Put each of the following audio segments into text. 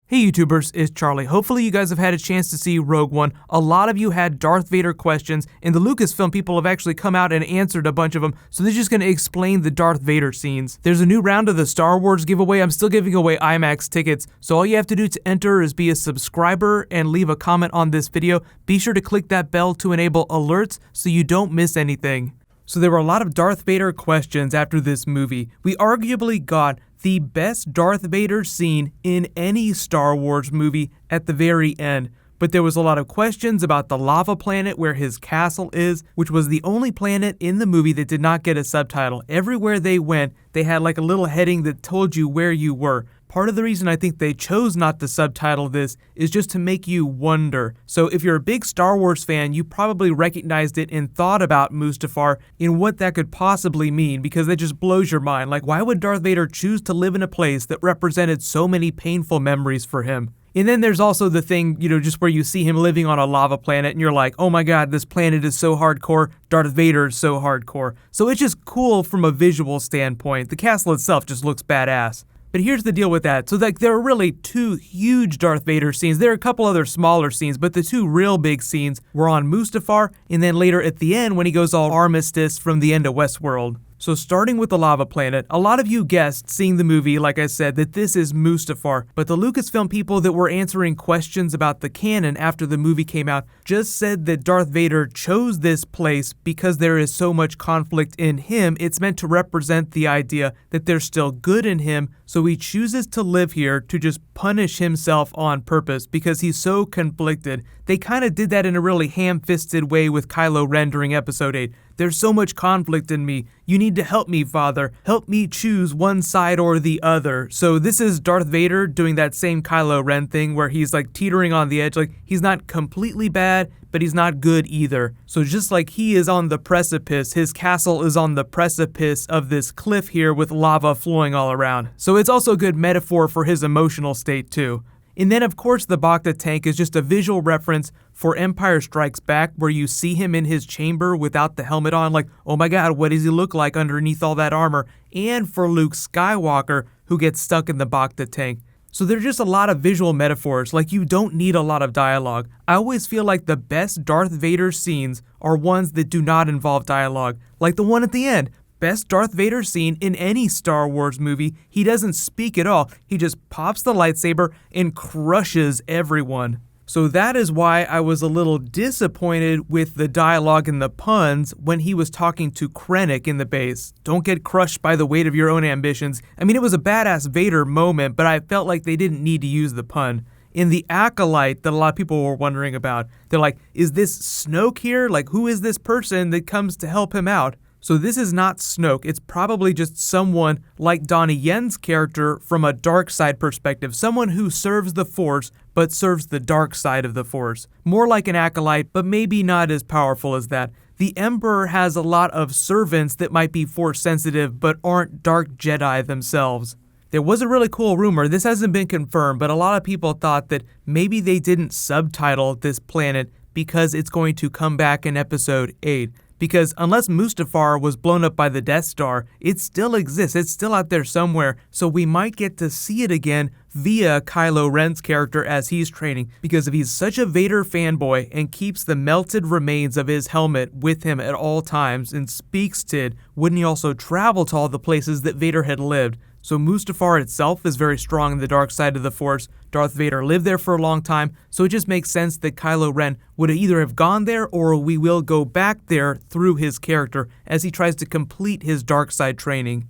Hey YouTubers, it's Charlie. Hopefully you guys have had a chance to see Rogue One. A lot of you had Darth Vader questions, and the Lucasfilm people have actually come out and answered a bunch of them, so they're just going to explain the Darth Vader scenes. There's a new round of the Star Wars giveaway. I'm still giving away IMAX tickets, so all you have to do to enter is be a subscriber and leave a comment on this video. Be sure to click that bell to enable alerts so you don't miss anything. So there were a lot of Darth Vader questions after this movie. We arguably got the best Darth Vader scene in any Star Wars movie at the very end. But there was a lot of questions about the lava planet where his castle is, which was the only planet in the movie that did not get a subtitle. Everywhere they went, they had like a little heading that told you where you were. Part of the reason I think they chose not to subtitle this is just to make you wonder. So if you're a big Star Wars fan, you probably recognized it and thought about Mustafar and what that could possibly mean, because that just blows your mind. Like, why would Darth Vader choose to live in a place that represented so many painful memories for him? And then there's also the thing, just where you see him living on a lava planet and you're like, oh my god, this planet is so hardcore, Darth Vader is so hardcore. So it's just cool from a visual standpoint. The castle itself just looks badass. But here's the deal with that. So there are really two huge Darth Vader scenes. There are a couple other smaller scenes, but the two real big scenes were on Mustafar, and then later at the end when he goes all Armistice from the end of Westworld. So starting with the lava planet, a lot of you guessed, seeing the movie, like I said, that this is Mustafar, but the Lucasfilm people that were answering questions about the canon after the movie came out just said that Darth Vader chose this place because there is so much conflict in him. It's meant to represent the idea that there's still good in him, so he chooses to live here to just punish himself on purpose because he's so conflicted. They kind of did that in a really ham-fisted way with Kylo Ren during Episode 8. There's so much conflict in me. You need to help me, Father. Help me choose one side or the other. So this is Darth Vader doing that same Kylo Ren thing where he's like teetering on the edge. Like, he's not completely bad, but he's not good either. So just like he is on the precipice, his castle is on the precipice of this cliff here with lava flowing all around. So it's also a good metaphor for his emotional state too. And then, of course, the Bacta tank is just a visual reference for Empire Strikes Back, where you see him in his chamber without the helmet on, like, oh my god, what does he look like underneath all that armor? And for Luke Skywalker, who gets stuck in the Bacta tank. So there's just a lot of visual metaphors, like you don't need a lot of dialogue. I always feel like the best Darth Vader scenes are ones that do not involve dialogue, like the one at the end. Best Darth Vader scene in any Star Wars movie. He doesn't speak at all. He just pops the lightsaber and crushes everyone. So that is why I was a little disappointed with the dialogue and the puns when he was talking to Krennic in the base. Don't get crushed by the weight of your own ambitions. I mean, it was a badass Vader moment, but I felt like they didn't need to use the pun. In the Acolyte that a lot of people were wondering about, they're like, is this Snoke here? Like, who is this person that comes to help him out? So this is not Snoke, it's probably just someone like Donnie Yen's character from a dark side perspective, someone who serves the Force, but serves the dark side of the Force. More like an Acolyte, but maybe not as powerful as that. The Emperor has a lot of servants that might be Force sensitive, but aren't Dark Jedi themselves. There was a really cool rumor, this hasn't been confirmed, but a lot of people thought that maybe they didn't subtitle this planet because it's going to come back in Episode 8. Because unless Mustafar was blown up by the Death Star, it still exists, it's still out there somewhere, so we might get to see it again via Kylo Ren's character as he's training, because if he's such a Vader fanboy and keeps the melted remains of his helmet with him at all times and speaks to it, wouldn't he also travel to all the places that Vader had lived? So Mustafar itself is very strong in the dark side of the Force. Darth Vader lived there for a long time, so it just makes sense that Kylo Ren would either have gone there or we will go back there through his character as he tries to complete his dark side training.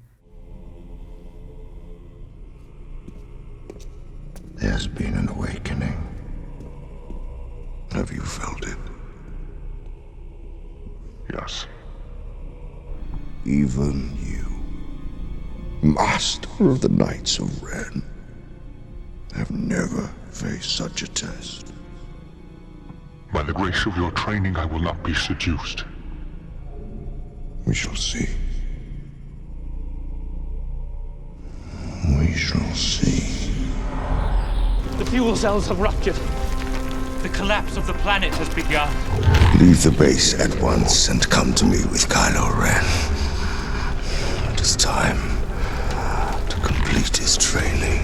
There's been an awakening. Have you felt it? Yes. Even you, Master of the Knights of Ren, have never faced such a test. By the grace of your training, I will not be seduced. We shall see. We shall see. The fuel cells have ruptured. The collapse of the planet has begun. Leave the base at once and come to me with Kylo Ren. It is time to complete his training.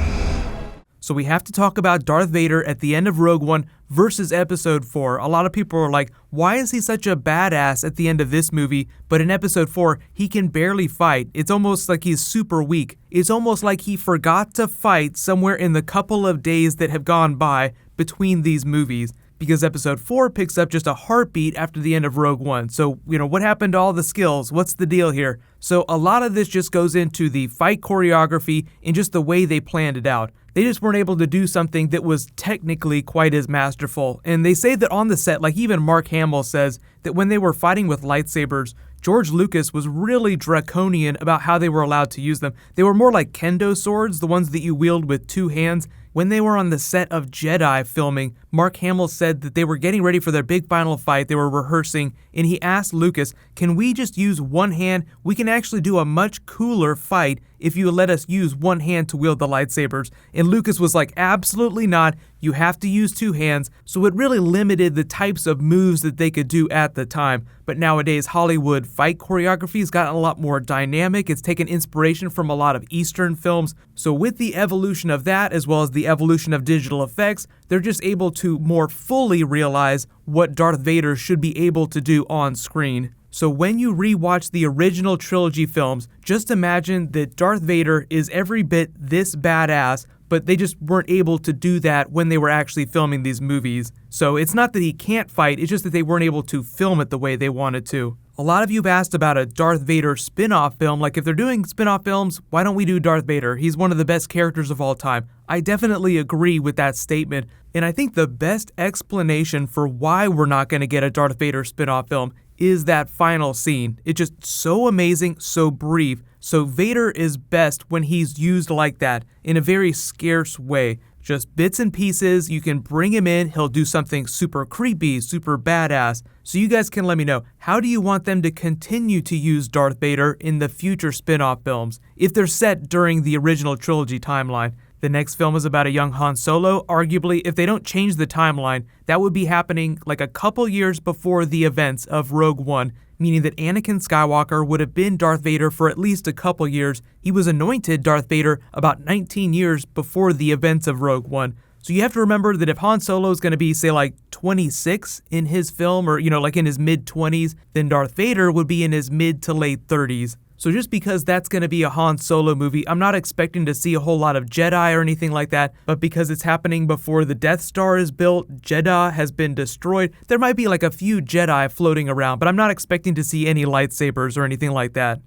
So we have to talk about Darth Vader at the end of Rogue One versus Episode 4. A lot of people are like, why is he such a badass at the end of this movie, but in Episode 4, he can barely fight? It's almost like he's super weak. It's almost like he forgot to fight somewhere in the couple of days that have gone by between these movies, because Episode 4 picks up just a heartbeat after the end of Rogue One. So, what happened to all the skills? What's the deal here? So a lot of this just goes into the fight choreography and just the way they planned it out. They just weren't able to do something that was technically quite as masterful. And they say that on the set, like even Mark Hamill says, that when they were fighting with lightsabers, George Lucas was really draconian about how they were allowed to use them. They were more like kendo swords, the ones that you wield with two hands. When they were on the set of Jedi filming, Mark Hamill said that they were getting ready for their big final fight, they were rehearsing, and he asked Lucas, can we just use one hand? We can actually do a much cooler fight if you let us use one hand to wield the lightsabers. And Lucas was like, absolutely not, you have to use two hands. So it really limited the types of moves that they could do at the time. But nowadays, Hollywood fight choreography has gotten a lot more dynamic. It's taken inspiration from a lot of Eastern films. So with the evolution of that, as well as the evolution of digital effects, they're just able to more fully realize what Darth Vader should be able to do on screen. So when you rewatch the original trilogy films, just imagine that Darth Vader is every bit this badass, but they just weren't able to do that when they were actually filming these movies. So it's not that he can't fight, it's just that they weren't able to film it the way they wanted to. A lot of you have asked about a Darth Vader spin-off film. Like, if they're doing spin-off films, why don't we do Darth Vader? He's one of the best characters of all time. I definitely agree with that statement, and I think the best explanation for why we're not going to get a Darth Vader spin-off film is that final scene. It's just so amazing, so brief. So Vader is best when he's used like that, in a very scarce way. Just bits and pieces, you can bring him in, he'll do something super creepy, super badass. So you guys can let me know, how do you want them to continue to use Darth Vader in the future spin-off films, if they're set during the original trilogy timeline? The next film is about a young Han Solo. Arguably, if they don't change the timeline, that would be happening like a couple years before the events of Rogue One, meaning that Anakin Skywalker would have been Darth Vader for at least a couple years. He was anointed Darth Vader about 19 years before the events of Rogue One. So you have to remember that if Han Solo is going to be, say, like 26 in his film, or, like in his mid-20s, then Darth Vader would be in his mid to late 30s. So just because that's going to be a Han Solo movie, I'm not expecting to see a whole lot of Jedi or anything like that, but because it's happening before the Death Star is built, Jeddah has been destroyed, there might be like a few Jedi floating around, but I'm not expecting to see any lightsabers or anything like that.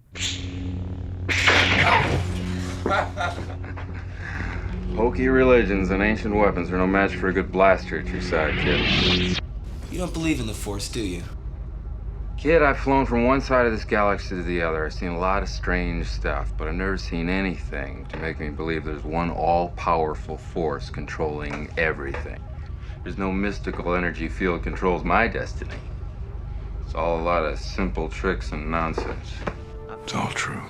Hokey religions and ancient weapons are no match for a good blaster at your side, kid. You don't believe in the Force, do you? Kid, I've flown from one side of this galaxy to the other. I've seen a lot of strange stuff, but I've never seen anything to make me believe there's one all-powerful force controlling everything. There's no mystical energy field controls my destiny. It's all a lot of simple tricks and nonsense. It's all true.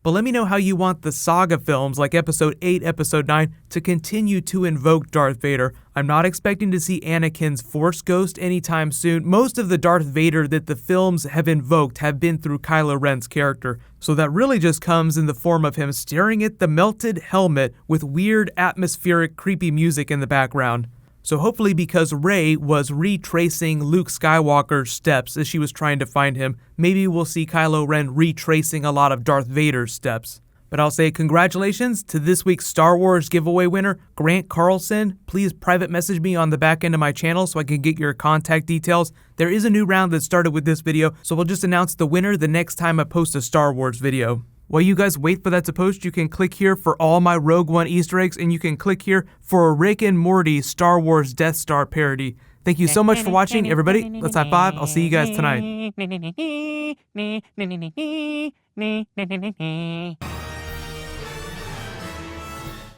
But let me know how you want the saga films like Episode 8, Episode 9 to continue to invoke Darth Vader. I'm not expecting to see Anakin's Force Ghost anytime soon. Most of the Darth Vader that the films have invoked have been through Kylo Ren's character. So that really just comes in the form of him staring at the melted helmet with weird, atmospheric, creepy music in the background. So hopefully, because Rey was retracing Luke Skywalker's steps as she was trying to find him, maybe we'll see Kylo Ren retracing a lot of Darth Vader's steps. But I'll say congratulations to this week's Star Wars giveaway winner, Grant Carlson. Please private message me on the back end of my channel so I can get your contact details. There is a new round that started with this video, so we'll just announce the winner the next time I post a Star Wars video. While you guys wait for that to post, you can click here for all my Rogue One Easter eggs, and you can click here for a Rick and Morty Star Wars Death Star parody. Thank you so much for watching, everybody. Let's high five. I'll see you guys tonight.